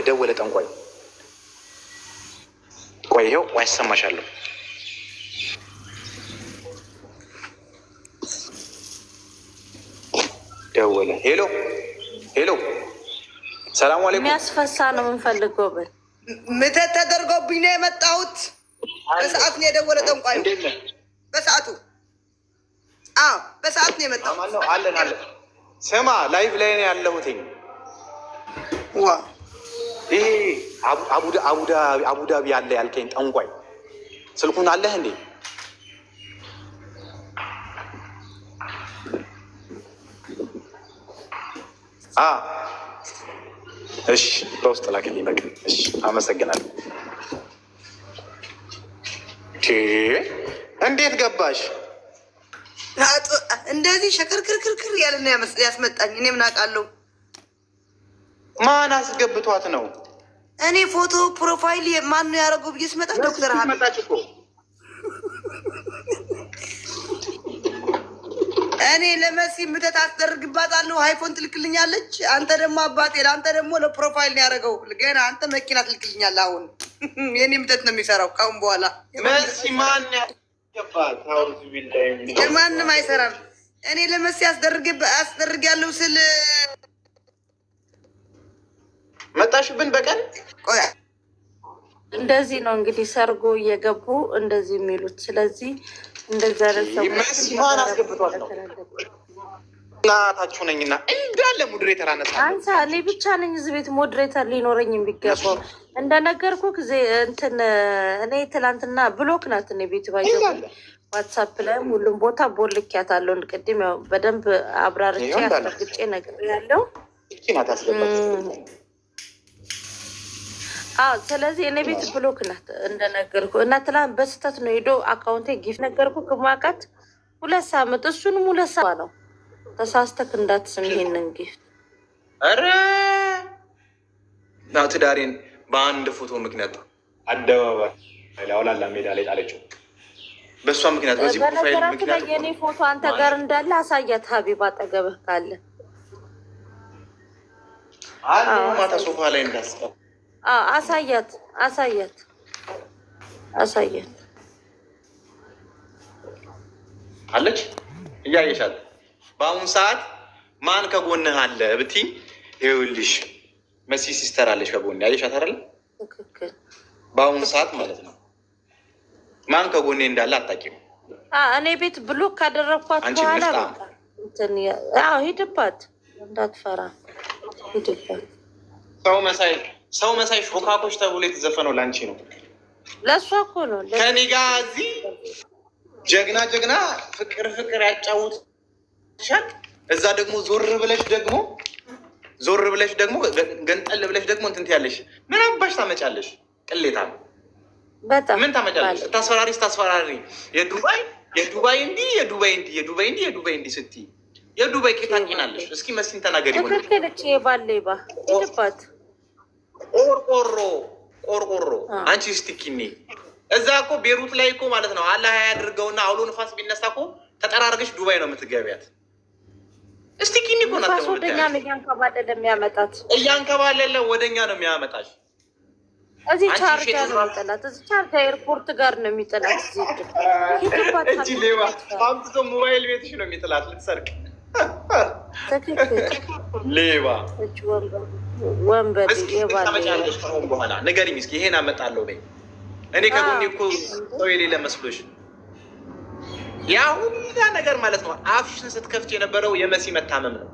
ደወለ ጠንቋይ። ቆይ ይኸው ያሰማሻለሁ። ደወለ። ሄሎ ሰላም አለይኩም። የሚያስፈሳ ነው የምንፈልገው። ምተት ተደርጎብኝ ነው የመጣሁት። በሰዓት ነው የደወለ ጠንቋይ። በሰዓቱ ነው የመጣሁት። አለን ስማ፣ ላይቭ ላይ ነው ያለሁትኝ። ይሄ አቡዳቢ ያለ ያልከኝ ጠንቋይ ስልኩን አለህ እንዴ? እሺ፣ በውስጥ ላክልኝ። በቃ እሺ፣ አመሰግናለሁ። እንዴት ገባሽ? እንደዚህ ሸክርክርክር ያለ ነው ያስመጣኝ። እኔ ምን አውቃለሁ? ማን አስገብቷት ነው? እኔ ፎቶ ፕሮፋይል ማን ነው ያደረገው ብዬ ስመጣ ዶክተር መጣች እኮ። እኔ ለመሲ ምተት አስደርግባታለሁ፣ አይፎን ትልክልኛለች። አንተ ደግሞ አባቴ ለአንተ ደግሞ ለፕሮፋይል ነው ያደረገው። ገና አንተ መኪና ትልክልኛለህ። አሁን የኔ ምተት ነው የሚሰራው ካሁን በኋላ። መሲ ማን ያስገባት? ማንም አይሰራም። እኔ ለመሲ አስደርግ ያለው ስል መጣሽብን በቀን። ቆያ እንደዚህ ነው እንግዲህ ሰርጎ እየገቡ እንደዚህ የሚሉት። ስለዚህ እንደዛ መሲ ማን አስገብቷት ነው? እናታችሁ ነኝና እንዳለ ሞዴሬተር አንሳ። እኔ ብቻ ነኝ እዚህ ቤት ሞዴሬተር ሊኖረኝ የሚገባው። እንደነገርኩ ጊዜ እንትን እኔ ትላንትና ብሎክ ናት እኔ ቤት ባይዘው ዋትሳፕ ላይም ሁሉም ቦታ ቦልኪያታለሁ። ቅድም ያው በደንብ አብራርቼ አስረግጬ ነግሬያለሁ። ስለዚህ እኔ ቤት ብሎክ ናት እንደነገርኩ እና ትላንት በስተት ነው ሄዶ አካውንቴ ጊፍት ነገርኩ ክማቃት 2 ሳምንት እሱንም 2 ሳምንት ነው። ተሳስተክ እንዳትስም ይሄንን ጊፍት። ኧረ ናው ትዳሬን በአንድ ፎቶ ምክንያት አደባባይ ላውላላ ሜዳ ላይ ጣለችው። በእሷ ምክንያት በዚህ ፕሮፋይል ምክንያት የኔ ፎቶ አንተ ጋር እንዳለ አሳያት። ሀቢብ አጠገብህ ካለ ማታ ሶፋ ላይ እንዳስቀር አሳያት አለች እያየሻት። በአሁኑ ሰዓት ማን ከጎንህ አለ ብትይ፣ ይኸውልሽ መሲ ሲስተር አለች ከጎን። ያየሻት አይደለ? ትክክል። በአሁኑ ሰዓት ማለት ነው። ማን ከጎኔ እንዳለ አታውቂም። እኔ ቤት ብሎክ ካደረግኳት በኋላ ሂድባት፣ እንዳትፈራ ሂድባት። ሰው መሳይ ሾካኮች ተብሎ የተዘፈነው ለአንቺ ነው። ለእሷ እኮ ነው። ከኔ ጋር እዚህ ጀግና ፍቅር ያጫውትሻል። እዛ ደግሞ ዞር ብለሽ ደግሞ ገንጠል ብለሽ ደግሞ እንትን ትያለሽ። ምን አባሽ ታመጫለሽ? ቅሌታ ምን ታመጫለሽ? ታስፈራሪ የዱባይ እንዲህ ስትይ የዱባይ ቄጣቂናለሽ። እስኪ መሲን ተናገሪ። ትክክልች ባሌባ ሂድባት። ቆርቆሮ አንቺ ስቲኪኒ እዛ እኮ ቤሩት ላይ እኮ ማለት ነው። አላህ ያድርገውና አውሎ ንፋስ ቢነሳ እኮ ተጠራርገሽ ዱባይ ነው የምትገቢያት። ስቲኪኒ እኮ ናት። ወደኛ ነው እያንከባለለ ወደኛ ነው የሚያመጣሽ። እዚህ ቻርጃ ነው የሚጠላት። እዚህ ቻርጃ ኤርፖርት ጋር ነው የሚጠላት። እጂ ሌባ አምጥቶ ሞባይል ቤትሽ ነው የሚጥላት ልትሰርቅ። ሌባ ወንበዴ ታመጫለሽ። ከሆን በኋላ ንገሪኝ እስኪ ይሄን አመጣለሁ በይ። እኔ ከጎኔ እኮ ሰው የሌለ መስሎሽ? ያ ሁላ ነገር ማለት ነው። አፍሽን ስትከፍች የነበረው የመሲ መታመም ነው፣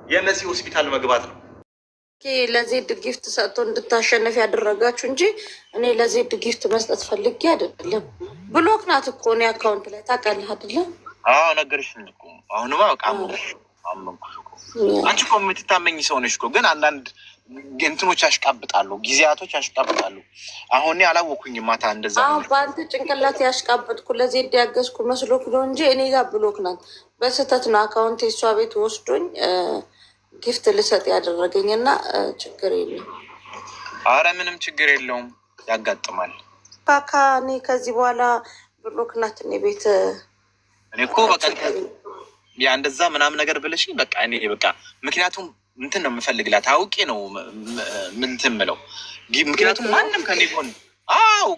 የመሲ ሆስፒታል መግባት ነው። ለዜድ ጊፍት ሰጥቶ እንድታሸነፍ ያደረጋችሁ እንጂ እኔ ለዜድ ጊፍት መስጠት ፈልጌ አይደለም። ብሎክ ናት እኮ እኔ አካውንት ላይ ታውቃለህ አይደለም? ነገርሽን እኮ አሁንማ በቃ አመንኩሽ እኮ። አንቺ እኮ የምትታመኝ ሰው ነሽ እኮ። ግን አንዳንድ እንትኖች ያሽቃብጣሉ፣ ጊዜያቶች ያሽቃብጣሉ። አሁን እኔ አላወኩኝም ማታ እንደዛ። በአንተ ጭንቅላት ያሽቃብጥኩ ለዜድ ያገዝኩ መስሎክ ነው እንጂ እኔ ጋር ብሎክ ናት። በስህተት ነው አካውንት የሷ ቤት ወስዶኝ ጊፍት ልሰጥ ያደረገኝ እና ችግር የለም። አረ ምንም ችግር የለውም፣ ያጋጥማል። ካካ እኔ ከዚህ በኋላ ብሎክ ናት እኔ ቤት። እኔ እኮ በቃ ያ እንደዛ ምናምን ነገር ብለሽኝ በቃ እኔ በቃ ምክንያቱም እንትን ነው የምፈልግላት አውቄ ነው ምንትን ምለው። ምክንያቱም ማንም ከኔ ጎን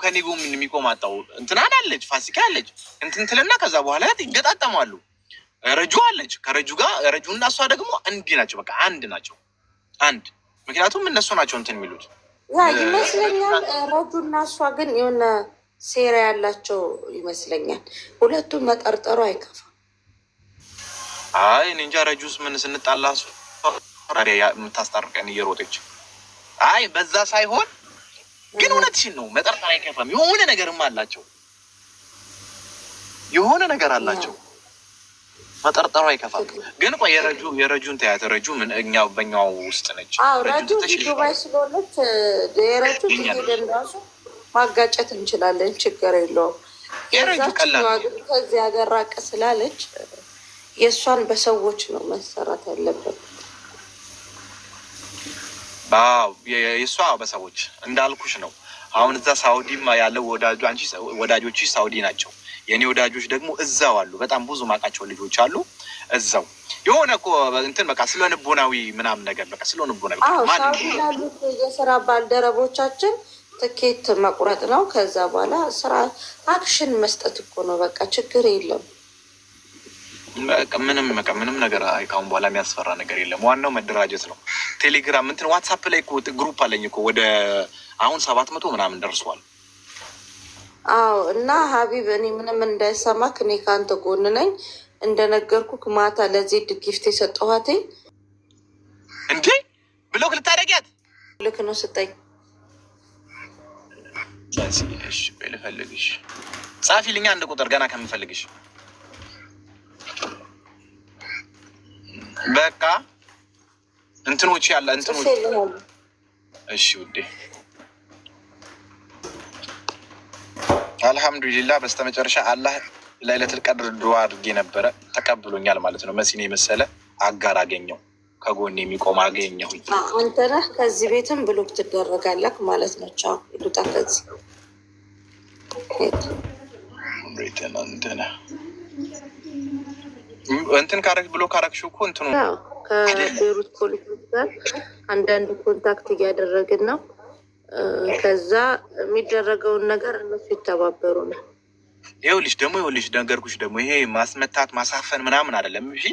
ከኔ ጎን የሚቆም አጣው። እንትን አለች ፋሲካ አለች እንትን ትልና ከዛ በኋላ ይገጣጠማሉ። ረጁ አለች ከረጁ ጋር ረጁ እና እሷ ደግሞ እንዲህ ናቸው። በቃ አንድ ናቸው አንድ። ምክንያቱም እነሱ ናቸው እንትን የሚሉት ይመስለኛል። ረጁ እና እሷ ግን የሆነ ሴራ ያላቸው ይመስለኛል። ሁለቱም መጠርጠሩ አይከፋም። እኔ እንጃ። ረጁስ ምን ስንጣላ የምታስታርቀን እየሮጠች በዛ ሳይሆን ግን እውነትሽን ነው። መጠርጠር አይከፋም። የሆነ ነገርም አላቸው። የሆነ ነገር አላቸው። መጠርጠሩ አይከፋም። ግን ቆይ የረጁን ተያት። ረጁ ምን እኛው በእኛው ውስጥ ነች። ረጁ ዱባይ ስለሆነች የረጁ ሄደን ራሱ ማጋጨት እንችላለን። ችግር የለውም። ከዚህ ሀገር ራቅ ስላለች የእሷን በሰዎች ነው መሰራት ያለበት። የእሷ በሰዎች እንዳልኩሽ ነው። አሁን እዛ ሳውዲም ያለው ወዳጆች ሳውዲ ናቸው። የእኔ ወዳጆች ደግሞ እዛው አሉ። በጣም ብዙ ማውቃቸው ልጆች አሉ እዛው። የሆነ እኮ እንትን በቃ ስለ ንቦናዊ ምናምን ነገር በቃ ስለ ንቦናዊ ሳውዲ ላሉት የስራ ባልደረቦቻችን ትኬት መቁረጥ ነው። ከዛ በኋላ ስራ አክሽን መስጠት እኮ ነው። በቃ ችግር የለም። ምንም ነገር ካሁን በኋላ የሚያስፈራ ነገር የለም። ዋናው መደራጀት ነው። ቴሌግራም እንትን ዋትሳፕ ላይ ግሩፕ አለኝ እኮ ወደ አሁን 700 ምናምን ደርሷል። እና ሀቢብ እኔ ምንም እንዳይሰማክ እኔ ከአንተ ጎን ነኝ። እንደነገርኩክ ማታ ለዜድ ጊፍት የሰጠኋት እንዴ ብሎክ ልታደርጊያት ልክ ነው ስጠኝ። ልፈልግሽ ጻፊልኛ አንድ ቁጥር ገና ከምፈልግሽ በቃ እንትኖች ያለ እንትኖች። እሺ ውዴ አልሐምዱሊላህ በስተመጨረሻ አላህ ለይለቱል ቀድር ዱዓ አድርጌ ነበረ ተቀብሎኛል ማለት ነው። መሲኔ የመሰለ አጋር አገኘው፣ ከጎን የሚቆም አገኘሁ። አንተ ነህ ከዚህ ቤትም ብሎክ ትደረጋለህ ማለት ነው። ቻው ይሉጣ ከዚህ እንትን ካረግ ብሎ ካረግሽው እኮ እንትኑ ከቤሩት ፖሊሶች ጋር አንዳንድ ኮንታክት እያደረግን ነው። ከዛ የሚደረገውን ነገር እነሱ ይተባበሩናል። ይኸውልሽ ነገርኩሽ ደግሞ ይሄ ማስመታት ማሳፈን ምናምን አይደለም። እሺ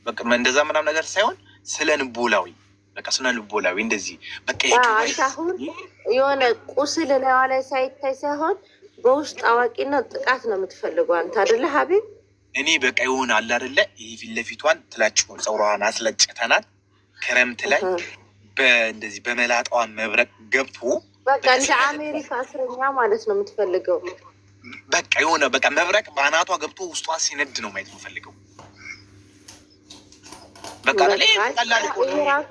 በቃ እንደዛ ምናምን ነገር ሳይሆን ስለ ንቦላዊ በቃ ስለ ንቦላዊ እንደዚህ በቃ አሁን የሆነ ቁስል ላይዋ ላይ ሳይታይ ሳይሆን በውስጥ አዋቂነት ጥቃት ነው የምትፈልገው አንተ አይደለ ሀቢብ? እኔ በቃ ይሆን አለ አይደለ ይህ ፊት ለፊቷን ትላጭውን ፀጉሯን አስለጭተናል። ክረምት ላይ በእንደዚህ በመላጣዋ መብረቅ ገብቶ በቃ እንደ አሜሪካ እስረኛ ማለት ነው የምትፈልገው። በቃ የሆነ በቃ መብረቅ በአናቷ ገብቶ ውስጧ ሲነድ ነው ማየት የምፈልገው። በቃ ራሱ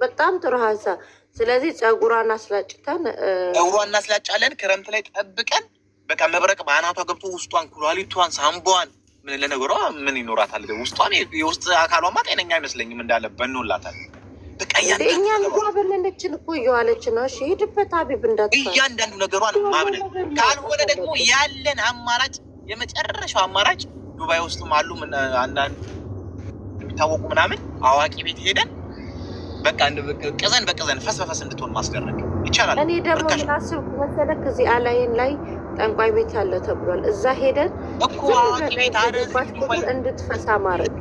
በጣም ጥሩ ሀሳብ። ስለዚህ ፀጉሯን አስላጭተን ፀጉሯን እናስላጫለን። ክረምት ላይ ጠብቀን በቃ መብረቅ በአናቷ ገብቶ ውስጧን፣ ኩላሊቷን፣ ሳምቧን ምን ለነገሯ ምን ይኖራታል? ውስጧን የውስጥ አካሏማ ጤነኛ አይመስለኝም እንዳለ በኖላታል። በቃ እኛን በለለችን እኮ እየዋለች ነው። እሺ ሂድበት ሀቢብ እንዳት እያንዳንዱ ነገሯን ማብነን ካልሆነ ደግሞ ያለን አማራጭ የመጨረሻው አማራጭ ዱባይ ውስጥም አሉ አንዳንድ የሚታወቁ ምናምን አዋቂ ቤት ሄደን በቃ ቅዘን በቅዘን ፈስ በፈስ እንድትሆን ማስደረግ ይቻላል። እኔ ደግሞ ምናስብ መሰለህ እዚህ አላይን ላይ ጠንቋይ ቤት አለ ተብሏል። እዛ ሄደን እንድትፈሳ ማድረግ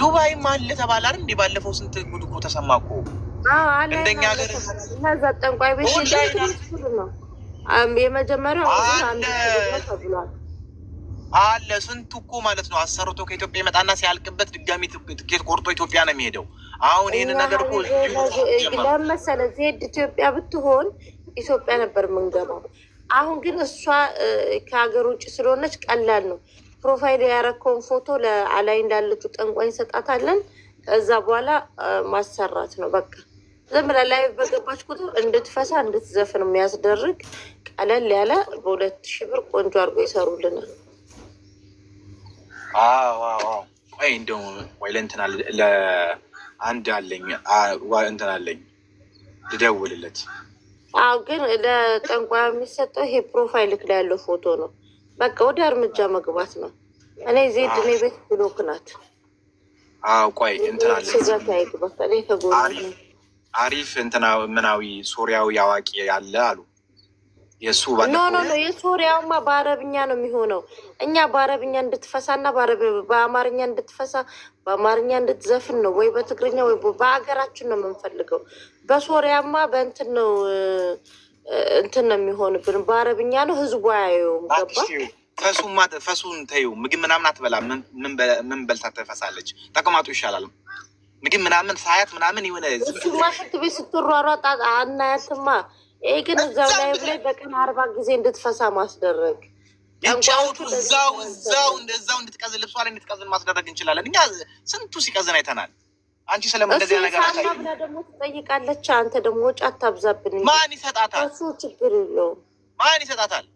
ዱባይም አለ ተባለ አይደል? እንደ ባለፈው ስንት ጉድ እኮ ተሰማ እኮ እንደኛ ሀገር እነዛ ጠንቋይ ቤት ነው የመጀመሪያው ተብሏል አለ ስንቱ እኮ ማለት ነው። አሰርቶ ከኢትዮጵያ ይመጣና ሲያልቅበት ድጋሚ ትኬት ቆርጦ ኢትዮጵያ ነው የሚሄደው። አሁን ይህን ነገር እኮ ለመሰለ ዜድ ኢትዮጵያ ብትሆን ኢትዮጵያ ነበር የምንገባው። አሁን ግን እሷ ከሀገር ውጭ ስለሆነች ቀላል ነው። ፕሮፋይል ያረከውን ፎቶ ለአላይ እንዳለችው ጠንቋይ እንሰጣታለን። ከዛ በኋላ ማሰራት ነው በቃ። ዝም ብላ ላይ በገባች ቁጥር እንድትፈሳ እንድትዘፍን የሚያስደርግ ቀለል ያለ በ2,000 ብር ቆንጆ አድርጎ ይሰሩልናል። ቆይ እንደው ወይ ለእንትና ለአንድ አለኝ እንትን አለኝ ልደውልለት። ግን ለጠንቋይ የሚሰጠው ይሄ ፕሮፋይል ላይ ያለው ፎቶ ነው። በቃ ወደ እርምጃ መግባት ነው። እኔ ዜድ እኔ ቤት ብሎክ ናት። ቆይ እንትና አሪፍ እንትና ምናዊ ሶሪያዊ አዋቂ ያለ አሉ። የእሱ ኖ የሶሪያውማ በአረብኛ ነው የሚሆነው። እኛ በአረብኛ እንድትፈሳና በአማርኛ እንድትፈሳ በአማርኛ እንድትዘፍን ነው ወይ በትግርኛ ወይ በሀገራችን ነው የምንፈልገው። በሶሪያማ በእንትን ነው እንትን ነው የሚሆንብን። በአረብኛ ነው ህዝቡ አያየውም። ገባ ፈሱን ተይው። ምግብ ምናምን አትበላም። ምን በልታ ትፈሳለች? ተቀማጡ ይሻላል። ምግብ ምናምን ሳያት ምናምን የሆነ እሱማ ሽንት ቤት ስትሯሯጥ አናያትማ። ይሄ ግን እዛው ላይ ብላይ በቀን 40 ጊዜ እንድትፈሳ ማስደረግ ይጫወቱ። እዛው እንድትቀዝን ልብሷ ላይ እንድትቀዝን ማስደረግ እንችላለን። እኛ ስንቱ ሲቀዝን አይተናል። አንቺ ስለምን እንደዚህ ነገር አታይም? ብላ ደግሞ ትጠይቃለች። አንተ ደግሞ ወጪ አታብዛብን። ማን ይሰጣታል? እሱ ችግር የለውም። ማን ይሰጣታል?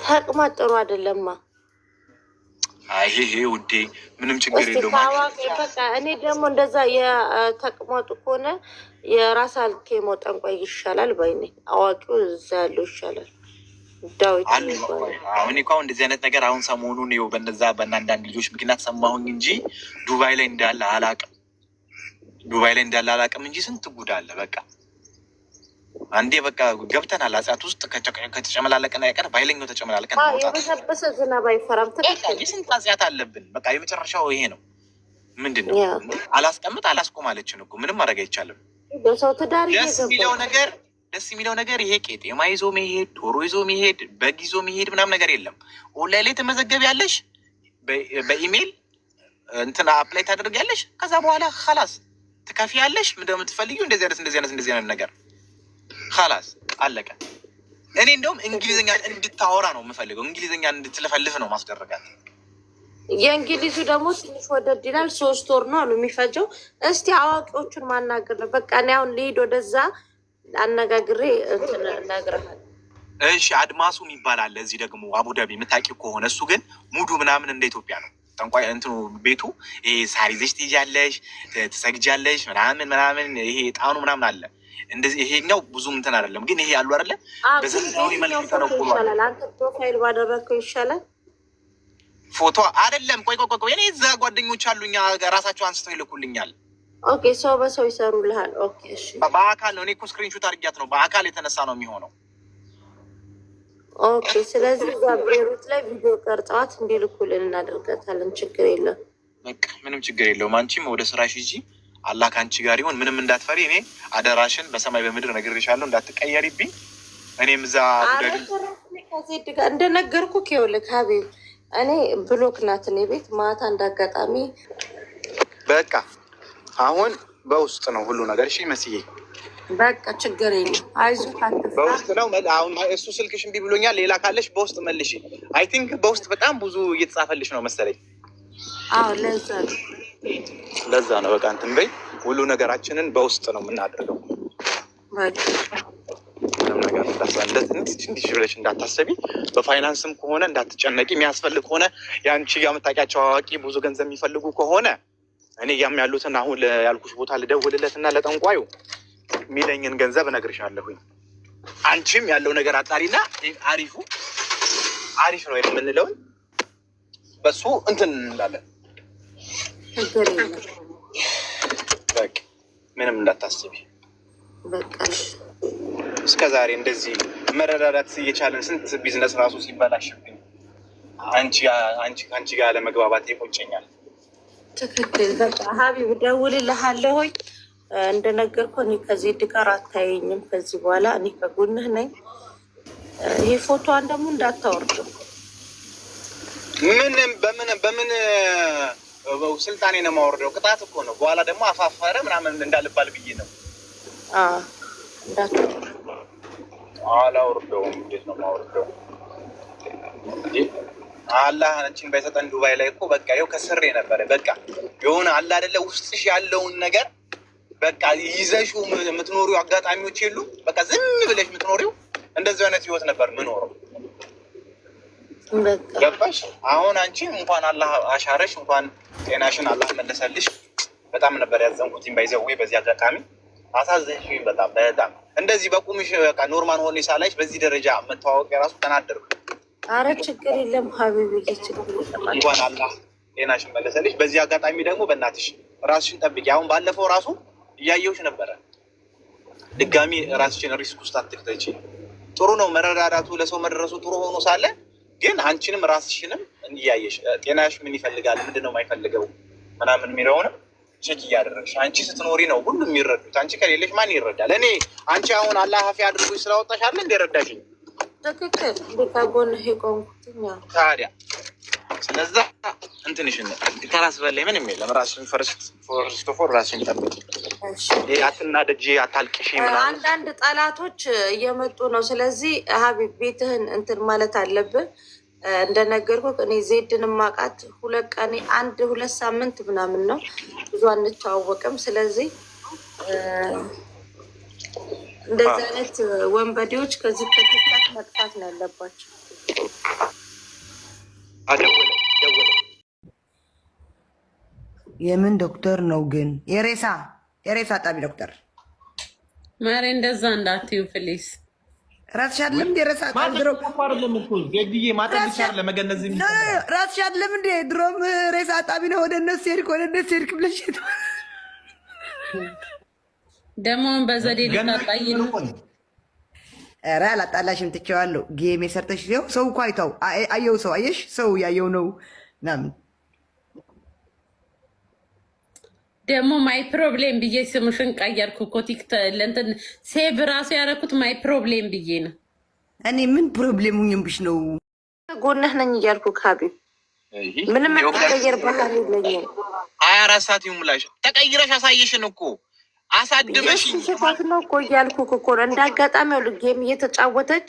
ተቅማጥ ጥሩ አይደለማ። ይሄ ውዴ ምንም ችግር የለውም። በቃ እኔ ደግሞ እንደዛ የተቅማጡ ከሆነ የራስ ኬሞ ጠንቋይ ይሻላል ባይ ነኝ። አዋቂው እዛ ያለው ይሻላል። ዳዊት አሁን እኮ እንደዚህ አይነት ነገር አሁን ሰሞኑን ይኸው በአንዳንድ ልጆች ምክንያት ሰማሁኝ እንጂ ዱባይ ላይ እንዳለ አላውቅም እንጂ ስንት ጉድ አለ። በቃ አንዴ በቃ ገብተናል አጽያት ውስጥ ከተጨመላለቀን አይቀር ባይለኛው ተጨመላለቀን የበሰበሰ ዝናብ አይፈራም። ስንት አጽያት አለብን። በቃ የመጨረሻው ይሄ ነው። ምንድን ነው አላስቆም አለችን እኮ ምንም ማድረግ አይቻልም። በሰው ትዳር ደስ የሚለው ነገር ይሄ ቄጤማ ይዞ መሄድ፣ ዶሮ ይዞ መሄድ፣ በግ ይዞ መሄድ ምናምን ነገር የለም። ኦንላይን ላይ ተመዘገብ ያለሽ በኢሜይል እንትና አፕላይ ታደርግ ያለሽ ከዛ በኋላ ኸላስ ትከፊ ያለሽ ምንድን ነው የምትፈልጊው? እንደዚህ አይነት ነገር ኸላስ አለቀ። እኔ እንደውም እንግሊዝኛ እንድታወራ ነው የምፈልገው። እንግሊዝኛ እንድትለፈልፍ ነው ማስደረጋት። የእንግሊዙ ደግሞ ትንሽ ወደድ ይላል። 3 ወር ነው አሉ የሚፈጀው። እስቲ አዋቂዎቹን ማናገር ነው በቃ። እኔ አሁን ልሂድ ወደዛ አነጋግሬ እንትን እነግርሃለሁ። እሺ አድማሱ ይባላል እዚህ ደግሞ አቡዳቢ የምታውቂው ከሆነ እሱ ግን ሙዱ ምናምን እንደ ኢትዮጵያ ነው። ጠንቋይ እንትኑ ቤቱ ይሄ ሳር ይዘሽ ትይዣለሽ፣ ትሰግጃለሽ ምናምን ይሄ ጣኑ ምናምን አለ። እንደዚህ ይሄኛው ብዙም እንትን አይደለም ግን ይሄ ያሉ አይደለ በዘመናዊ መልኩ ተነቆሏል። አንተ ፕሮፋይል ባደረግከው ይሻላል። ፎቶ አይደለም። ቆይ እኔ እዛ ጓደኞች አሉኛ ራሳቸው አንስተው ይልኩልኛል። ኦኬ ሰው በሰው ይሰሩልሃል። ኦኬ እሺ በአካል ነው። እኔ እኮ ስክሪንሾት አድርጊያት ነው በአካል የተነሳ ነው የሚሆነው። ኦኬ ስለዚህ እዛ ቤሩት ላይ ቪዲዮ ቀርጸዋት እንዲልኩልን እናደርጋታለን። ችግር የለም። በቃ ምንም ችግር የለውም። አንቺም ወደ ስራሽ ሂጂ። አላህ ከአንቺ ጋር ይሁን። ምንም እንዳትፈሪ። እኔ አደራሽን በሰማይ በምድር ነግሬሻለሁ እንዳትቀየሪብኝ። እኔም እዛ ከዜድ ጋር እንደነገርኩህ ይኸውልህ ሀቢብ እኔ ብሎክ ናት እኔ ቤት ማታ እንዳጋጣሚ በቃ አሁን በውስጥ ነው ሁሉ ነገር። እሺ መስዬ በቃ ችግር የለም። አይዞህ በውስጥ ነው። አሁን እሱ ስልክሽ እምቢ ብሎኛል። ሌላ ካለሽ በውስጥ መልሽ። አይ ቲንክ በውስጥ በጣም ብዙ እየተጻፈልሽ ነው መሰለኝ። አዎ ለዛ ነው። በቃ እንትን በይ። ሁሉ ነገራችንን በውስጥ ነው የምናደርገው። ነገር እንዲህ ብለሽ እንዳታሰቢ። በፋይናንስም ከሆነ እንዳትጨነቂ። የሚያስፈልግ ከሆነ የአንቺ የምታውቂያቸው አዋቂ ብዙ ገንዘብ የሚፈልጉ ከሆነ እኔ ያም ያሉትን አሁን ያልኩሽ ቦታ ልደውልለት እና ለጠንቋዩ የሚለኝን ገንዘብ እነግርሻለሁኝ። አንቺም ያለው ነገር አጣሪና አሪፍ ነው የምንለውን በሱ እንትን እንላለን። በቃ ምንም እንዳታስቢ። እስከ ዛሬ እንደዚህ መረዳዳት እየቻለን ስንት ቢዝነስ ራሱ ሲበላሽብኝ አንቺ ጋር ለመግባባት ይቆጨኛል። ትክክል። በቃ ሀቢብ ደውልልሃለሁኝ። እንደነገርኩህ እኔ ከዚህ ጋር አታየኝም ከዚህ በኋላ እኔ ከጎንህ ነኝ። ይሄ ፎቶዋን ደግሞ እንዳታወርደው። በምን ስልጣኔ ነው የማወርደው? ቅጣት እኮ ነው። በኋላ ደግሞ አፋፈረ ምናምን እንዳልባል ብዬ ነው። አላወርደውም። እንዴት ነው የማወርደው? አላህ አንቺን ባይሰጠን ዱባይ ላይ እኮ በቃ ይኸው ከስሬ ነበረ። በቃ የሆነ አለ አይደለ ውስጥሽ ያለውን ነገር በቃ ይዘሽው የምትኖሪው አጋጣሚዎች የሉ። በቃ ዝም ብለሽ የምትኖሪው እንደዚህ አይነት ህይወት ነበር ምኖረው። ገባሽ? አሁን አንቺ እንኳን አላህ አሻረሽ፣ እንኳን ጤናሽን አላህ መለሰልሽ። በጣም ነበር ያዘንኩት ባይዘዌ። በዚህ አጋጣሚ አሳዘንሽኝ በጣም እንደዚህ በቁምሽ በቃ ኖርማል ሆኔ ሳላይሽ በዚህ ደረጃ መተዋወቅ የራሱ ተናደርኩ። አረ ችግር የለም ሀቢብ፣ ችግር የለም። እንኳን አላህ ጤናሽን መለሰልሽ። በዚህ አጋጣሚ ደግሞ በእናትሽ ራስሽን ጠብቂ። አሁን ባለፈው ራሱ እያየሁሽ ነበረ። ድጋሚ ራስሽን ሪስክ ውስጥ አትክተቺ። ጥሩ ነው መረዳዳቱ፣ ለሰው መድረሱ ጥሩ ሆኖ ሳለ ግን አንቺንም ራስሽንም እያየሽ ጤናሽ ምን ይፈልጋል፣ ምንድን ነው የማይፈልገው ምናምን የሚለውንም ቼክ እያደረግሽ አንቺ ስትኖሪ ነው ሁሉም የሚረዱት። አንቺ ከሌለሽ ማን ይረዳል? እኔ አንቺ አሁን አላህ ሀፊ አድርጎች ስላወጣሽ አለ እንደ ረዳሽኝ ትክክል ከጎን ሄቆንኩትኛ ታዲያ። ስለዛ እንትንሽን ከራስ በላይ ምንም የለም። ራስሽን ፈርስት ፎር ራስሽን ጠብቂ። አትናደጂ፣ አታልቅሽ። አንዳንድ ጠላቶች እየመጡ ነው። ስለዚህ ሀቢብ ቤትህን እንትን ማለት አለብህ። እንደነገርኩህ እኔ ዜድን ማቃት 2 ሳምንት ምናምን ነው፣ ብዙ አንተዋወቅም። ስለዚህ እንደዚህ አይነት ወንበዴዎች ከዚህ ከቲክታክ መጥፋት ነው ያለባቸው። የምን ዶክተር ነው ግን? የሬሳ ጣቢ ዶክተር ማሬ፣ እንደዛ እንዳትዩ ፕሊስ። ራስሽ አይደለም እንደ ሬሳ ጣቢ ድሮ አይደለም እኮ ዜድዬ ማጠብቻ ለመገነዝ ራስሽ አይደለም እንደ ድሮም ሬሳ ጣቢ ነው። ወደ እነሱ ሄድክ ብለሽ ደግሞ በዘዴ ልታጣይ ነው። ኧረ አላጣላሽም፣ ትቼዋለሁ። ጌም የሰርተሽ ሰው እኮ አይተው አየው። ሰው አየሽ፣ ሰው ያየው ነው ምናምን። ደግሞ ማይ ፕሮብሌም ብዬ ስምሽን ቀየርኩ እኮ ለእንትን ሴቭ ራሱ ያደረኩት ማይ ፕሮብሌም ብዬ ነው። እኔ ምን ፕሮብሌሙ ኝምብሽ ነው? ጎንህ ነኝ እያልኩ ሀቢብ ምንም ተቀየር ባህል የለኝም። 24 ሰዓት ይሙላሽ ተቀይረሽ አሳየሽን እኮ አሳድመሽ ነው እኮ እያልኩህ እኮ ነው። እንዳጋጣሚ ጌም እየተጫወተች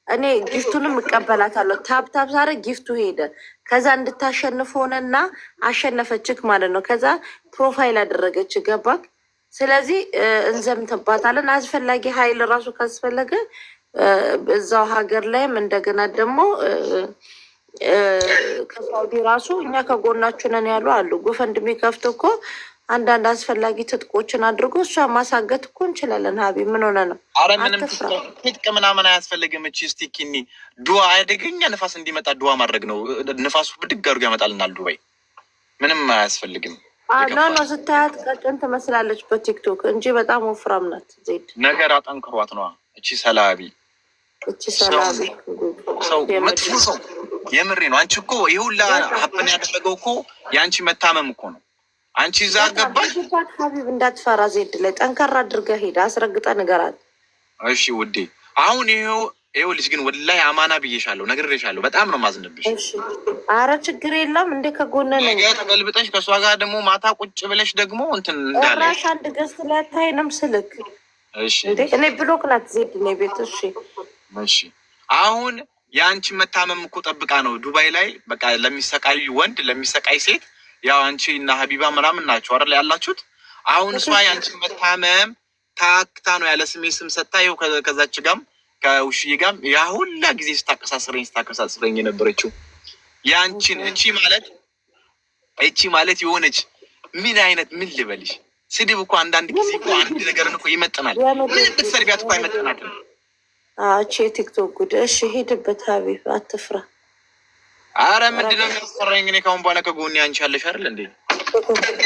እኔ ጊፍቱንም እቀበላታለሁ። ታብታብ ሳረ ጊፍቱ ሄደ። ከዛ እንድታሸንፍ ሆነና አሸነፈችክ ማለት ነው። ከዛ ፕሮፋይል አደረገች፣ ገባክ? ስለዚህ እንዘምትባታለን። አስፈላጊ ኃይል ራሱ ካስፈለገ እዛው ሀገር ላይም እንደገና ደግሞ ከሳውዲ ራሱ እኛ ከጎናችሁ ነን ያሉ አሉ። ጎፈንድሚ ከፍቶ እኮ አንዳንድ አስፈላጊ ትጥቆችን አድርጎ እሷ ማሳገት እኮ እንችላለን። ሀቢ ምን ሆነ ነው? አረ ምንም ትጥቅ ምናምን አያስፈልግም። እቺ ስቲኪኒ ዱዋ አደገኛ ንፋስ እንዲመጣ ዱዋ ማድረግ ነው። ንፋሱ ብድግ አድርጎ ያመጣልናል። ዱባይ ምንም አያስፈልግም። ኖ ስታያት ቀጭን ትመስላለች በቲክቶክ እንጂ በጣም ወፍራም ናት። ዜድ ነገር አጠንክሯት ነዋ። እቺ ሰላቢ ሰው መጥፎ ሰው የምሬ ነው። አንቺ እኮ ይሁላ ሀብን ያደረገው እኮ የአንቺ መታመም እኮ ነው። አንቺ እዛ ገባሽ። ሀቢብ እንዳትፈራ፣ ዜድ ላይ ጠንካራ አድርገህ ሄዳ አስረግጠ ንገራት። እሺ ውዴ፣ አሁን ይኸው ልጅ ግን ወላሂ አማና ብዬሻለሁ፣ ነግሬሻለሁ። በጣም ነው ማዝንብሽ። አረ ችግር የለም እንደ ከጎነ ነው ተገልብጠሽ ከእሷ ጋር ደግሞ ማታ ቁጭ ብለሽ ደግሞ እንትን እንዳለ ራሽ አንድ ገዝት ላይ አታይንም ስልክ። እሺ እኔ ብሎክ ናት ዜድ ነው ቤት። እሺ አሁን የአንቺ መታመም እኮ ጠብቃ ነው ዱባይ ላይ በቃ ለሚሰቃይ ወንድ ለሚሰቃይ ሴት ያው አንቺ እና ሀቢባ ምናምን ናቸው አይደል ያላችሁት። አሁን እሷ የአንቺን መታመም ታክታ ነው ያለ ስሜ ስም ሰጥታ ይኸው ከዛች ጋም ከውሽዬ ጋም ያ ሁላ ጊዜ ስታቀሳስረኝ የነበረችው የአንቺን እቺ ማለት የሆነች ምን አይነት ምን ልበልሽ፣ ስድብ እኮ አንዳንድ ጊዜ እኮ አንድ ነገርን እኮ ይመጥናል። ምን ብትሰርቢያት እኮ አይመጥናትም። እቺ የቲክቶክ ጉድ። እሺ ሄድበት ሀቢብ፣ አትፍራ። አረ ምንድነው የሚያስፈራኝ? እኔ ካሁን በኋላ ከጎኔ አንቺ ያለሽ አይደል እንዴ?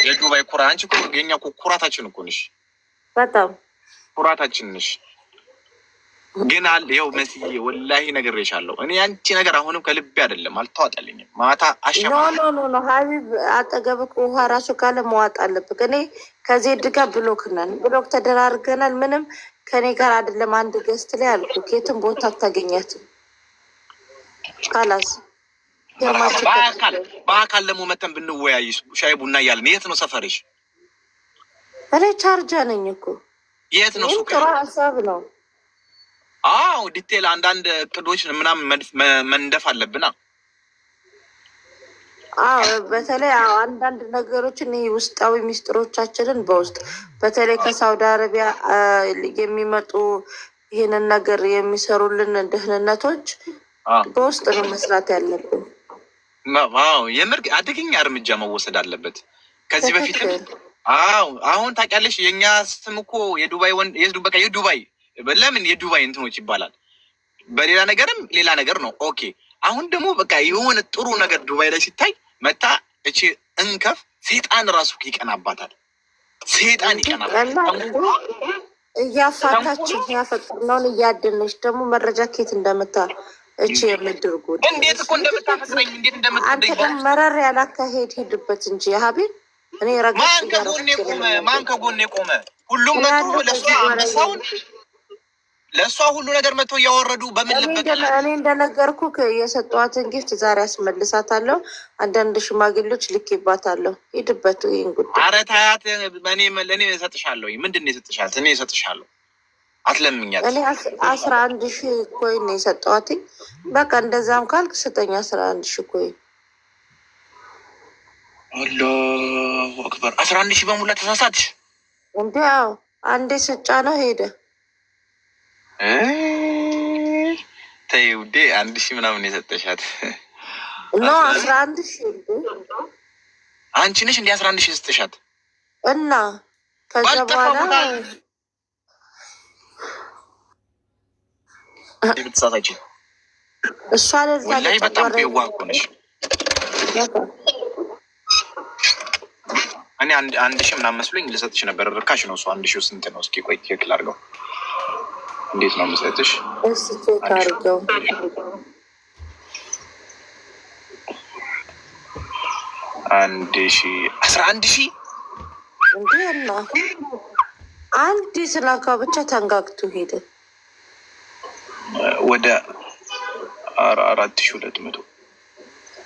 የዱባይ ኩራ አንቺ እኮ የኛ እኮ ኩራታችን እኮ ነሽ፣ በጣም ኩራታችን ነሽ። ግን አለ ይኸው መስዬ ወላሂ ነግሬሻለሁ። እኔ አንቺ ነገር አሁንም ከልቤ አይደለም፣ አልተዋጠልኝም። ማታ አሸማ ኖ ሀቢብ አጠገብቅ ውሃ ራሱ ካለ መዋጥ አለብህ። እኔ ከዜድ ጋር ብሎክ ነን፣ ብሎክ ተደራርገናል። ምንም ከኔ ጋር አይደለም። አንድ ገስት ላይ አልኩ የትም ቦታ አታገኛትም። ካላስ በአካል ደግሞ መተን ብንወያይ ሻይ ቡና እያልን። የት ነው ሰፈርሽ? እኔ ቻርጃ ነኝ እኮ። የት ነው ሱቅ? ጥሩ ሀሳብ ነው። አዎ ዲቴል አንዳንድ እቅዶች ምናምን መንደፍ አለብና። በተለይ አንዳንድ ነገሮችን ይህ ውስጣዊ ሚስጥሮቻችንን በውስጥ በተለይ ከሳውዲ አረቢያ የሚመጡ ይህንን ነገር የሚሰሩልን ደህንነቶች በውስጥ ነው መስራት ያለብን። የምር አደገኛ እርምጃ መወሰድ አለበት። ከዚህ በፊትም አሁን ታውቂያለሽ የእኛ ስም እኮ የዱባይ የዱባይ ለምን የዱባይ እንትኖች ይባላል። በሌላ ነገርም ሌላ ነገር ነው። ኦኬ አሁን ደግሞ በቃ የሆነ ጥሩ ነገር ዱባይ ላይ ሲታይ መታ እቺ እንከፍ ሴጣን ራሱ ይቀናባታል። ሴጣን ይቀናባታል። እያፋታችን ያፈቅርነውን እያደነች ደግሞ መረጃ ኬት እንደምታ እቺ የምድርጉ እንዴት እኮ እንደምታፈቅረኝ እንዴት እንደምትወደኝ አንተ ደግሞ መረር ያላካሄድ ሄድበት እንጂ ሀቢብ እኔ ረጋ ማን ከጎኔ ቆመ? ሁሉም መጥቶ ለእሷ አንበሳውን ለእሷ ሁሉ ነገር መጥቶ እያወረዱ በምልበት እኔ እንደነገርኩ የሰጠዋትን ጊፍት ዛሬ አስመልሳታለሁ። አንዳንድ ሽማግሌዎች ልኬባታለሁ። ሂድበት ይህን ጉዳይ። ኧረ ታያት። ለእኔ እሰጥሻለሁ። ምንድን ነው የሰጥሻት? እኔ እሰጥሻለሁ። አትለምኛት። እኔ 11,000 ኮይን ነው የሰጠዋት። በቃ እንደዛም ካልክ ስጠኝ 11,000 ኮይን። አላሁ አክበር። 11,000 በሙላ ተሳሳትሽ እንዲ? አዎ አንዴ ስጫ ነው ሄደ። ተይ ውዴ 1,000 ምናምን የሰጠሻት ኖ 11,000 አንቺ ነሽ እንዲ 11,000 የሰጠሻት እና ከዛ በኋላ ብትሳሳች እሷ ላይ በጣም የዋህ እኮ ነሽ። እኔ 1,000 ምናምን መስሎኝ ልሰጥሽ ነበር። ርካሽ ነው እሱ። 1,000 ስንት ነው? እስኪ ቆይ ትክክል አድርገው። እንዴት ነው የምሰጥሽ? እስኪ ቼክ አድርገው። 11,000 እንዴ? እና አንድ ስላካ ብቻ ተንጋግቶ ሄደ ወደ 4,200።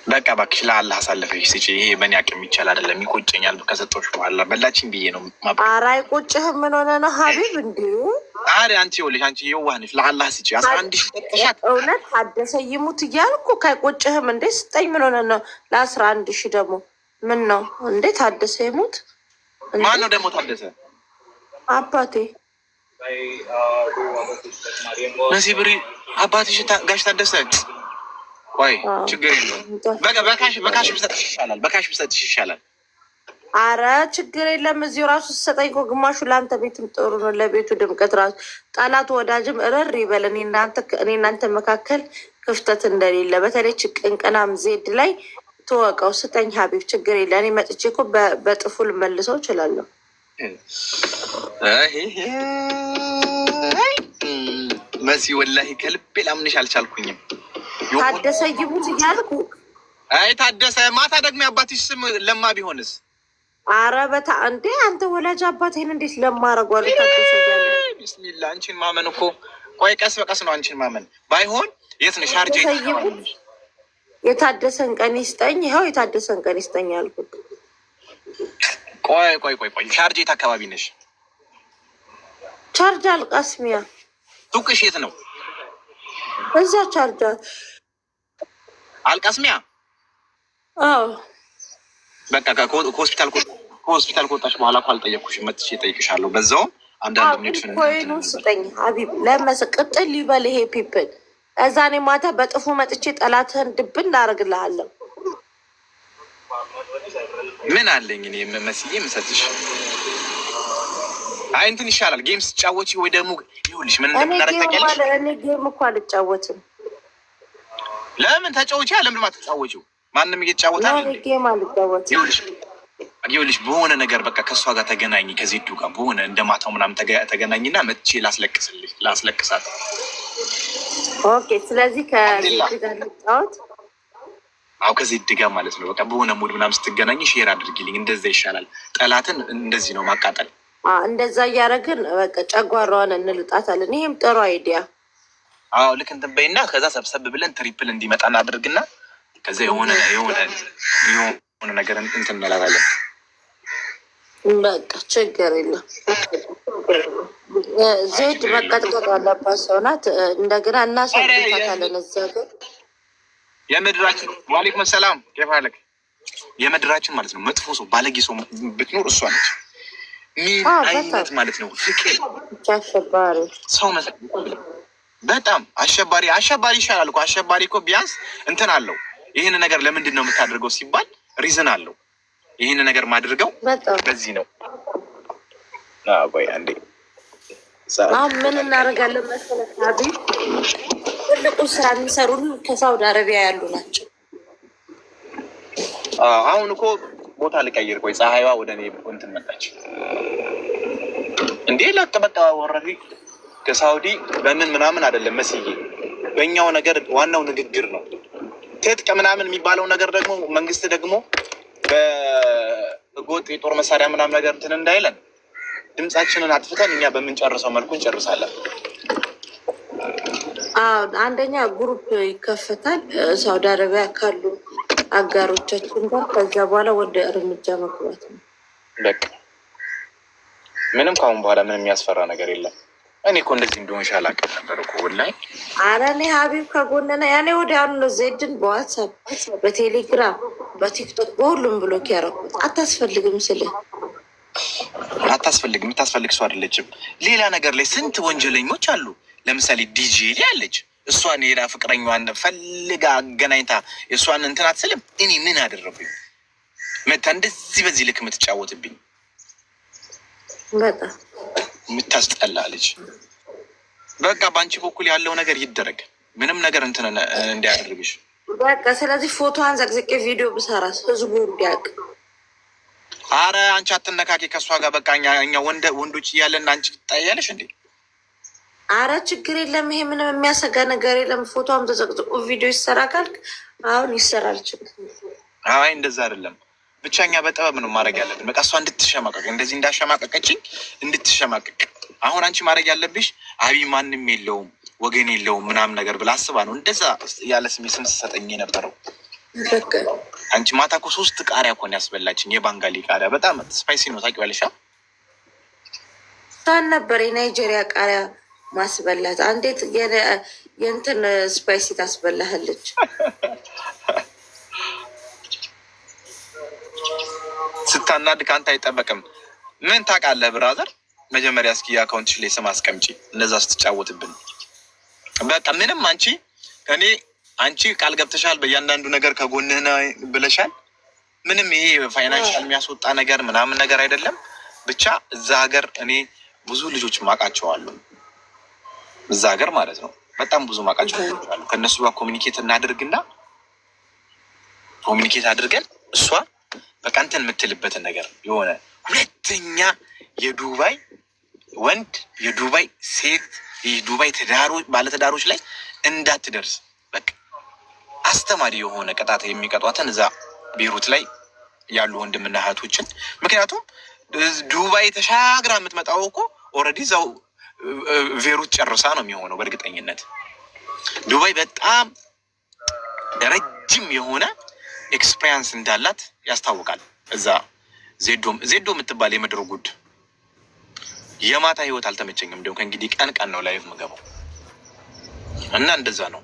በቃ እባክሽ ለአላህ አሳልፈሽ ስጪ። ይሄ በእኔ አቅም ይቻል አይደለም። ይቆጨኛል ከሰጠሁሽ በኋላ በላችን ብዬ ነው። ኧረ አይቆጭህም። ምን ሆነ ነው ሀቢብ? እንዲ አሪ አንቺ ይኸውልሽ፣ አንቺ የዋህ ነሽ። ለአላህ ስጪ። 11,000 ሰጠሻት። እውነት ታደሰ ይሙት እያልኩ ካይቆጭህም እንዴ ስጠኝ። ምን ሆነ ነው? ለ11,000 ደግሞ ምን ነው እንዴ? ታደሰ ይሙት። ማን ነው ደግሞ ታደሰ? አባቴ ነሲብሪ አባትሽ ጋሽ ታደሰ። ቆይ ችግር የለውም። በቃ በካሽ ብሰጥሽ ይሻላል። በካሽ ብሰጥሽ ይሻላል። አረ ችግር የለም። እዚሁ ራሱ ስሰጠኝ እኮ ግማሹ ለአንተ ቤትም ጥሩ ነው፣ ለቤቱ ድምቀት ራሱ ጠላት ወዳጅም እረር ይበል። እኔ እናንተ መካከል ክፍተት እንደሌለ በተለይ ቅንቅናም ዜድ ላይ ትወቀው። ስጠኝ ሀቢብ፣ ችግር የለ። እኔ መጥቼ እኮ በጥፉ ልመልሰው እችላለሁ። መሲ ወላሂ ከልቤ ላምንሽ አልቻልኩኝም። ታደሰ ይሙት እያልኩ አይ ታደሰ ማታ ደግሞ የአባትሽ ስም ለማ ቢሆንስ? አረ በታ እንዴ አንተ ወላጅ አባቴን እንዴት ለማረጓል? ታደሰ ያለ ቢስሚላህ። አንቺን ማመን እኮ ቆይ ቀስ በቀስ ነው። አንቺን ማመን ባይሆን የት ነሽ? ሻርጃ የታደሰን ቀን ይስጠኝ። ይኸው የታደሰን ቀን ይስጠኝ አልኩት። ቆይ ሻርጄት አካባቢ ነሽ? ቻርጃ አልቃስሚያ። ሱቅሽ የት ነው? እዛ ቻርጃ አልቃስሚያ። አዎ በቃ ከሆስፒታል ከወጣሽ በኋላ እኮ አልጠየኩሽም። መጥቼ እጠይቅሻለሁ። በዛውም አንዳንድ ሚኒት ኮይኑ ስጠኝ ሀቢብ። ለመስቅጥል ሊበል ይሄ ፒፕል። እዛ እኔ ማታ በጥፉ መጥቼ ጠላትህን ድብን ላደርግልሃለሁ። ምን አለኝ እኔ መስዬ የምሰጥሽ? አይ እንትን ይሻላል። ጌም ስትጫወቺ ወይ ደግሞ ይኸውልሽ ምን እንደምናደርግ ታውቂያለሽ? እኔ ጌም እኮ አልጫወትም። ለምን ተጫወቺ? ለምን ማትጫወቺው? ማንም እየተጫወተ አይደል? ጌም አልጫወትም። ይኸውልሽ በሆነ ነገር በቃ ከእሷ ጋር ተገናኝ፣ ከዜዱ ጋር በሆነ እንደማታው ምናምን ተገናኝና መጥቼ ላስለቅሳት። ኦኬ። ስለዚህ ከዜድ ጋር ልጫወት? አዎ ከዜድ ጋር ማለት ነው። በቃ በሆነ ሙድ ምናምን ስትገናኝ ሼር አድርጊልኝ። እንደዛ ይሻላል። ጠላትን እንደዚህ ነው ማቃጠል። እንደዛ እያደረግን በቃ ጨጓራዋን እንልጣታለን። ይህም ጥሩ አይዲያ። አዎ ልክ እንትን በይና ከዛ ሰብሰብ ብለን ትሪፕል እንዲመጣ እናድርግና ከዛ የሆነ ነገር እንትን እንላለን። በቃ ችግር የለም። ዜድ መቀጥቀጥ ያለባት ሰው ናት። እንደገና እናሳልፋታለን። እዛ ግን የምድራችን ዋሌኩም ሰላም ኬፋለክ የምድራችን ማለት ነው መጥፎ ሰው ባለጌ ሰው ብትኖር እሷ ነች። ምን አይነት ማለት ነው ፍቅር አሸባሪ ሰው በጣም አሸባሪ ይሻላል እኮ። አሸባሪ እኮ ቢያንስ እንትን አለው። ይህን ነገር ለምንድን ነው የምታደርገው ሲባል ሪዝን አለው። ይህን ነገር ማድርገው በዚህ ነው። ቆይ አንዴ ምን እናደርጋለን መሰለህ ሀቢብ፣ ትልቁ ስራ የሚሰሩን ከሳውዲ አረቢያ ያሉ ናቸው። አሁን እኮ ቦታ ልቀይር። ቆይ ፀሐይዋ ወደ እኔ እንትን መጣች እንዴ? ለቅ በቃ ወረዲ ከሳውዲ በምን ምናምን አይደለም መስዬ፣ በእኛው ነገር ዋናው ንግግር ነው። ትጥቅ ምናምን የሚባለው ነገር ደግሞ መንግስት ደግሞ በህገወጥ የጦር መሳሪያ ምናምን ነገር እንትን እንዳይለን ድምጻችንን አጥፍተን እኛ በምንጨርሰው መልኩ እንጨርሳለን። አንደኛ ግሩፕ ይከፈታል ሳውዲ አረቢያ ካሉ አጋሮቻችን ጋር። ከዛ በኋላ ወደ እርምጃ መግባት ነው በቃ። ምንም ካሁን በኋላ ምንም የሚያስፈራ ነገር የለም። እኔ እኮ እንደዚህ እንደሆንሽ አላውቅም ነበር እኮ ወላሂ። ኧረ እኔ ሀቢብ ከጎንና ያኔ ወዲያውኑ ነው ዜድን በዋትሳፕ በቴሌግራም በቲክቶክ በሁሉም ብሎክ ያደረኩት። አታስፈልግም ስልህ አታስፈልግም። የምታስፈልግ ሰው አይደለችም። ሌላ ነገር ላይ ስንት ወንጀለኞች አሉ። ለምሳሌ ዲጄ ላይ አለች። እሷን ሄዳ ፍቅረኛዋን ፈልጋ አገናኝታ የእሷን እንትን አትስልም። እኔ ምን አደረጉኝ መታ እንደዚህ በዚህ ልክ የምትጫወትብኝ? በጣም የምታስጠላ ልጅ። በቃ በአንቺ በኩል ያለው ነገር ይደረግ። ምንም ነገር እንትን እንዲያደርግሽ በቃ። ስለዚህ ፎቶዋን ዘቅዝቄ ቪዲዮ ብሰራስ ህዝቡ እንዲያውቅ። አረ አንቺ አትነካኪ ከእሷ ጋር በቃ። እኛ ወንዶች እያለን አንቺ ትታያለሽ እንዴ? አረ ችግር የለም። ይሄ ምንም የሚያሰጋ ነገር የለም። ፎቶዋም ተዘቅዝቆ ቪዲዮ ይሰራ ካልክ አሁን ይሰራል። ችግር አይ እንደዛ አይደለም። ብቻ እኛ በጥበብ ነው ማድረግ ያለብን። በቃ እሷ እንድትሸማቀቅ እንደዚህ እንዳሸማቀቀችኝ እንድትሸማቀቅ። አሁን አንቺ ማድረግ ያለብሽ አቢ ማንም የለውም ወገን የለውም ምናምን ነገር ብላ አስባ ነው እንደዛ ያለ ስም ስትሰጠኝ የነበረው። አንቺ ማታ እኮ 3 ቃሪያ እኮ ነው ያስበላችኝ። የባንጋሊ ቃሪያ በጣም ስፓይሲ ነው ታውቂዋለሽ። ሳን ነበር የናይጄሪያ ቃሪያ ማስበላት። አንዴት የእንትን ስፓይሲ ታስበላሃለች። ስታናድ ከአንተ አይጠበቅም። ምን ታውቃለህ ብራዘር? መጀመሪያ እስኪ የአካውንትሽ ላይ ስም አስቀምጪ። እነዛ ስትጫወትብን በቃ ምንም አንቺ ቃል ገብተሻል። በእያንዳንዱ ነገር ከጎንህ ነው ብለሻል። ምንም ይሄ ፋይናንሻል የሚያስወጣ ነገር ምናምን ነገር አይደለም። ብቻ እዛ ሀገር እኔ ብዙ ልጆች ማውቃቸዋለሁ። እዛ ሀገር ማለት ነው በጣም ብዙ ማውቃቸው ልጆች አሉ። ከእነሱ ጋር ኮሚኒኬት አድርገን እሷ በቃ እንትን የምትልበትን ነገር የሆነ ሁለተኛ የዱባይ ወንድ የዱባይ ሴት የዱባይ ባለትዳሮች ላይ እንዳትደርስ በቃ አስተማሪ የሆነ ቅጣት የሚቀጧትን እዛ ቤሩት ላይ ያሉ ወንድምና እህቶችን። ምክንያቱም ዱባይ ተሻግራ የምትመጣው እኮ ኦልሬዲ እዛው ቤሩት ጨርሳ ነው የሚሆነው። በእርግጠኝነት ዱባይ በጣም ረጅም የሆነ ኤክስፔሪንስ እንዳላት ያስታውቃል። እዛ ዜዶ የምትባል የምድር ጉድ የማታ ህይወት አልተመቸኝም። እንዲሁም ከእንግዲህ ቀን ነው ላይፍ ምገባው እና እንደዛ ነው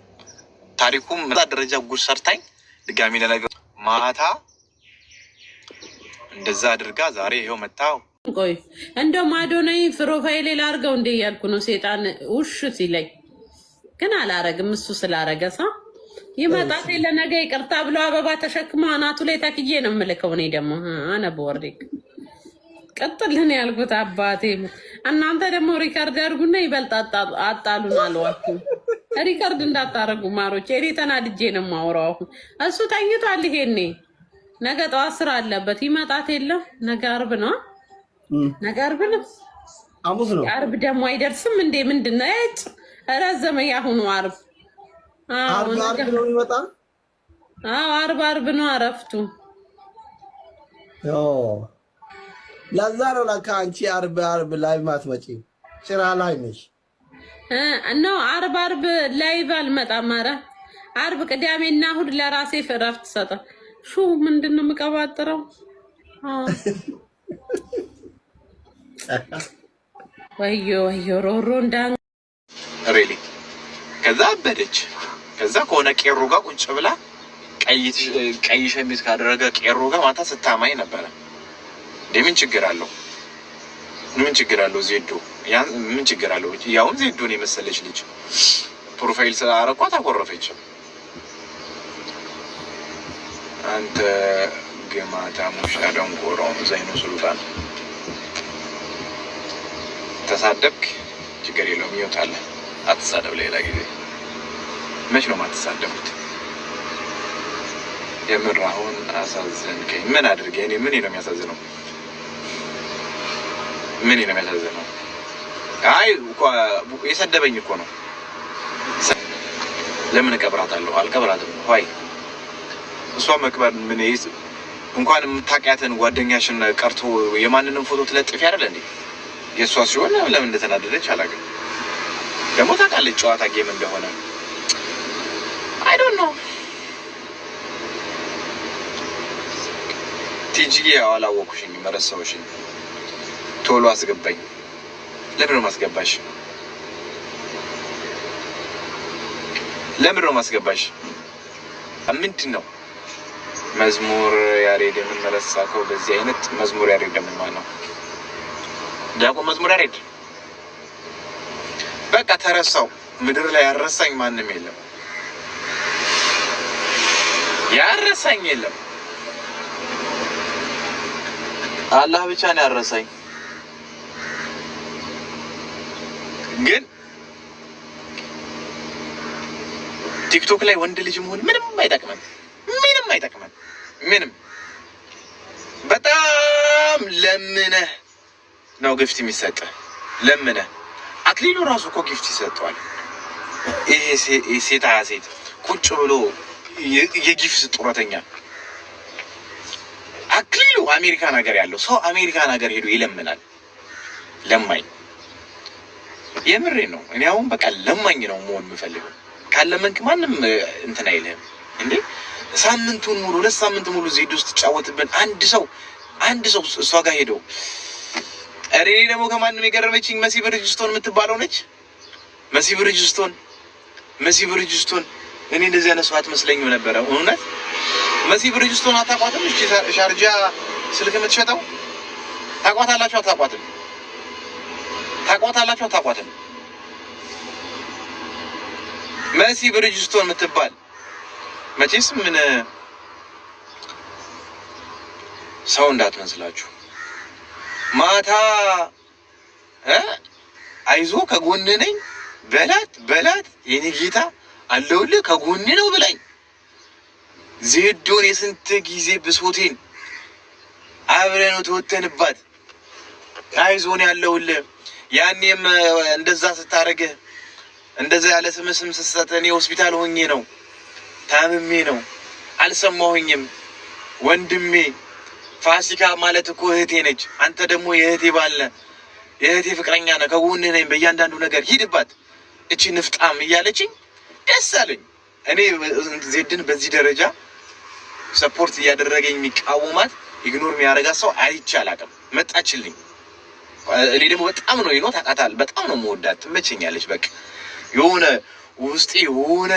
ታሪኩም። እዛ ደረጃ ጉድ ሰርታኝ ድጋሚ ለነገር ማታ እንደዛ አድርጋ ዛሬ ይኸው መጣው። ቆይ እንደው ማዶናይ ፕሮፋይል ላርገው እንደ እያልኩ ነው ሴጣን ውሽ ሲለኝ፣ ግን አላረግም። እሱ ስላረገሳ ይመጣት ለነገ ይቅርታ ብሎ አበባ ተሸክሞ አናቱ ላይ ታክዬ ነው የምልከው። እኔ ደግሞ አነበወርዴ ቀጥልን ያልኩት አባቴ። እናንተ ደግሞ ሪካርድ ያርጉና ይበልጥ አጣሉን አልዋችሁ። ሪካርድ እንዳታረጉ ማሮች። እኔ ተናድጄ ነው የማወራው። እሱ ተኝቷል። ይሄኔ ነገ ጠዋት ስራ አለበት። ይመጣት የለም። ነገ ዓርብ ነው። ነገ ዓርብ ነው። ሐሙስ ነው። ዓርብ ደግሞ አይደርስም እንዴ? ምንድነው? እጭ ረዘመ። ያሁኑ ዓርብ ዓርብ ነው የሚመጣ። አዎ ዓርብ ነው አረፍቱ። ለዛ ነው ለካ አንቺ ዓርብ ላይ ማትመጪ ስራ ላይ ነሽ። ነው ዓርብ ላይቭ አልመጣም። ኧረ ዓርብ ቅዳሜና እሑድ ለራሴ እረፍት ሰጠ። ሹ ምንድን ነው የምቀባጥረው? ወዮ ሮሮ እንዳን ሬሊ ከዛ አበደች። ከዛ ከሆነ ቄሮ ጋር ቁጭ ብላ ቀይ ሸሚዝ ካደረገ ቄሮ ጋር ማታ ስታማኝ ነበረ። ምን ችግር አለው? ምን ችግር አለው? ዜዶ ምን ችግር አለው? ያውም ዜዶን የመሰለች ልጅ ፕሮፋይል ስላረኳት አኮረፈች። አንተ ግማታ ሙሻ ደንቆሮ ዘይኑ ሱልጣን ተሳደብክ፣ ችግር የለውም ይወጣል። አትሳደብ። ሌላ ጊዜ መች ነው የማትሳደቡት? የምር አሁን አሳዘንከኝ። ምን አድርጌ እኔ ምን ነው የሚያሳዝነው? ምን ነው የሚያሳዝነው? አይ የሰደበኝ እኮ ነው። ለምን እቀብራታለሁ? አልቀብራትም። ሆይ እሷ መቅበር ምን እንኳን የምታውቂያትን ጓደኛሽን ቀርቶ የማንንም ፎቶ ትለጥፊ አይደል እንዴ? የእሷ ሲሆን ለምን እንደተናደደች አላውቅም። ደግሞ ታውቃለች ጨዋታ ጌም እንደሆነ። አይ ዶንት ኖ ቲጂዬ፣ አላወኩሽኝም፣ ረሳሁሽኝ። ቶሎ አስገባኝ። ለምን ነው ማስገባሽ? ለምን ነው ማስገባሽ? ምንድን ነው መዝሙር ያሬድ የምንረሳከው? በዚህ አይነት መዝሙር ያሬድ ደግሞ ነው ዲያቆን መዝሙር ያሬድ። በቃ ተረሳው። ምድር ላይ ያረሳኝ ማንም የለም፣ ያረሳኝ የለም። አላህ ብቻ ነው ያረሳኝ። ግን ቲክቶክ ላይ ወንድ ልጅ መሆን ምንም አይጠቅመን፣ ምንም አይጠቅመን፣ ምንም። በጣም ለምነህ ነው ጊፍት የሚሰጥህ፣ ለምነህ። አክሊሉ ራሱ እኮ ጊፍት ይሰጠዋል። ይሄ ሴት ቁጭ ብሎ የጊፍት ጡረተኛ አክሊሉ አሜሪካን ሀገር ያለው ሰው አሜሪካን ሀገር ሄዶ ይለምናል። ለማኝ፣ የምሬ ነው። እኔ አሁን በቃ ለማኝ ነው መሆን የምፈልገው። ካለመንክ ማንም እንትን አይልህም እንዴ። ሳምንቱን ሙሉ 2 ሳምንት ሙሉ ዜድ ውስጥ ተጫወትብን አንድ ሰው እሷ ጋር ሄደው። እኔ ደግሞ ከማንም የገረመችኝ መሲ ብርጅስቶን የምትባለው ነች። መሲ ብርጅስቶን እኔ እንደዚህ አይነት ሰው አትመስለኝም ነበረ እውነት። መሲ ብርጅስቶን አታቋትም? እሺ ሻርጃ ስልክ የምትሸጠው ታቋታላችሁ? አታቋትም? ታቋታላችሁ? አታቋትም? መሲ ብርጅስቶን የምትባል መቼስ ምን ሰው እንዳትመስላችሁ። ማታ አይዞ ከጎን ነኝ በላት የኔ ጌታ አለሁልህ ከጎን ነው ብላኝ ዜዶን የስንት ጊዜ ብሶቴን አብረን ተወተንባት አይዞን ያለሁልህ። ያኔም እንደዛ ስታረገ እንደዛ ያለ ስም ስትሰጠኝ ሆስፒታል ሆኜ ነው ታምሜ ነው አልሰማሁኝም። ወንድሜ ፋሲካ ማለት እኮ እህቴ ነች። አንተ ደግሞ የእህቴ ባል ነህ፣ የእህቴ ፍቅረኛ ነህ፣ ከጎንህ ነኝ በእያንዳንዱ ነገር ሂድባት እቺ ንፍጣም እያለችኝ ደስ አለኝ። እኔ ዜድን በዚህ ደረጃ ሰፖርት እያደረገኝ የሚቃወማት ኢግኖር የሚያደርጋት ሰው አይቼ አላውቅም። መጣችልኝ። እኔ ደግሞ በጣም ነው ታውቃታለህ፣ በጣም ነው የምወዳት፣ ትመቸኛለች። በቃ የሆነ ውስጤ የሆነ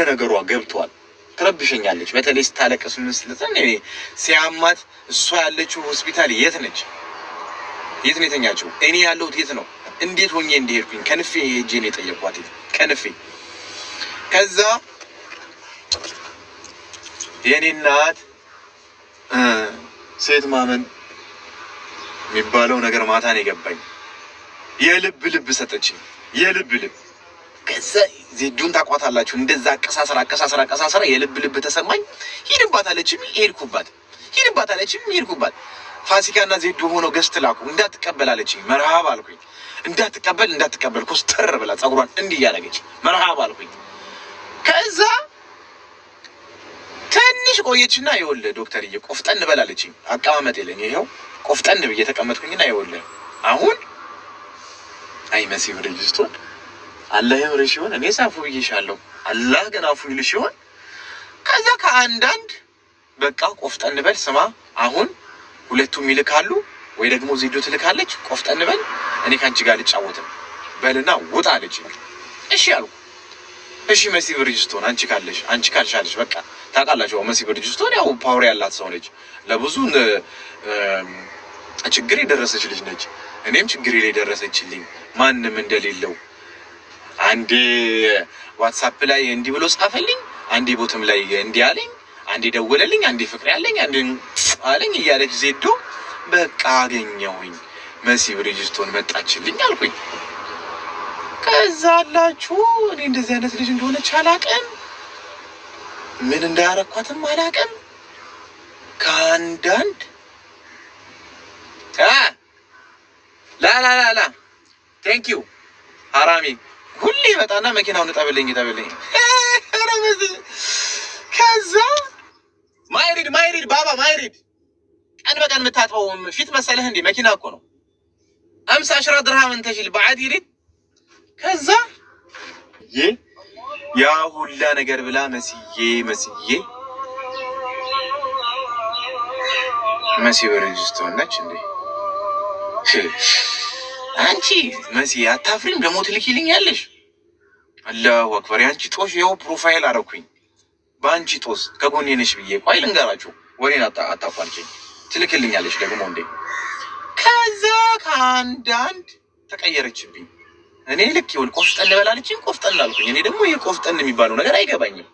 ነገሯ ገብቷል። ትረብሸኛለች። በተለይ ስታለቅስ ምስልተን እኔ ሲያማት እሷ ያለችው ሆስፒታል የት ነች? የት ነው የተኛችው? እኔ ያለሁት የት ነው? እንዴት ሆኜ እንደሄድኩኝ ከንፌ ሄጄ ነው የጠየኳት። ከንፌ ከዛ የኔ እናት ሴት ማመን የሚባለው ነገር ማታ ነው የገባኝ። የልብ ሰጠችኝ። የልብ ከዛ ዜዱን ታቋታላችሁ። እንደዛ አቀሳሰራ የልብ ተሰማኝ። ሂድባት አለችኝ፣ ሄድኩባት። ፋሲካና ዜዱ ሆነው ገዝት ላኩ። እንዳትቀበል አለችኝ። መርሃባ አልኩኝ። እንዳትቀበል ኮስተር ብላ ጸጉሯን እንዲህ እያደረገች መርሃባ አልኩኝ። ከዛ ትንሽ ቆየችና ይኸውልህ ዶክተርዬ ቆፍጠን በል አለችኝ። አቀማመጥ የለኝ ይኸው ቆፍጠን ብዬ ተቀመጥኩኝና ይኸውልህ አሁን አይ መሲ ብርጅስቶን አላህ ይምርሽ ይሆን? እኔ ሳፉ ብዬሻለሁ። አላህ ገና አፉ ይልሽ ይሆን? ከዛ ከአንዳንድ በቃ ቆፍጠን በል ስማ፣ አሁን ሁለቱም ይልካሉ ወይ ደግሞ ዜዶ ትልካለች። ቆፍጠን በል እኔ ካንቺ ጋር ልጫወትም በልና ውጣ አለች። እሺ አልኩ። እሺ መሲ ብርጅስቶን አንቺ ካልሻለሽ በቃ ታውቃላችሁ፣ መሲ ብርጅስቶን ያው ፓወር ያላት ሰው ነች። ለብዙ ችግር የደረሰች ልጅ ነች። እኔም ችግሬ ላይ ደረሰችልኝ ማንም እንደሌለው። አንዴ ዋትሳፕ ላይ እንዲህ ብሎ ጻፈልኝ፣ አንዴ ቦትም ላይ እንዲህ አለኝ፣ አንዴ ደወለልኝ፣ አንዴ ፍቅር ያለኝ፣ አንዴ አለኝ እያለች ዜዶ በቃ አገኘሁኝ። መሲ ብርጅስቶን መጣችልኝ አልኩኝ። ከዛ አላችሁ እኔ እንደዚህ አይነት ልጅ እንደሆነች አላውቅም፣ ምን እንዳያረኳትም አላውቅም። ከአንዳንድ ላ ቴንክ ዩ ሀራሚ ሁሌ ይመጣና መኪናውን እጠብልኝ። ከዛ ማይሪድ ባባ ማይሪድ ቀን በቀን የምታጥበው ፊት መሰለህ እንዴ? መኪና እኮ ነው። 50 ድርሃም እንተሽል በዓድ ይሪድ። ከዛ ያ ሁላ ነገር ብላ መሲ በረጅስት ሆነች እንዴ? አንቺ መሲ አታፍሪም? ደግሞ ትልኪልኛለሽ። አላሁ አክበር። የአንቺ ጦስ ይኸው ፕሮፋይል አረኩኝ በአንቺ ጦስ ከጎኔ ነሽ ብዬ። ቆይ ልንገራችሁ፣ ወሬን አታቋርጭኝ። ትልክልኛለሽ ደግሞ እንዴ? ከዛ ከአንዳንድ ተቀየረችብኝ። እኔ ልክ ይሁን ቆፍጠን በላለችኝ፣ ቆፍጠን አልኩኝ። እኔ ደግሞ ይህ ቆፍጠን የሚባለው ነገር አይገባኝም።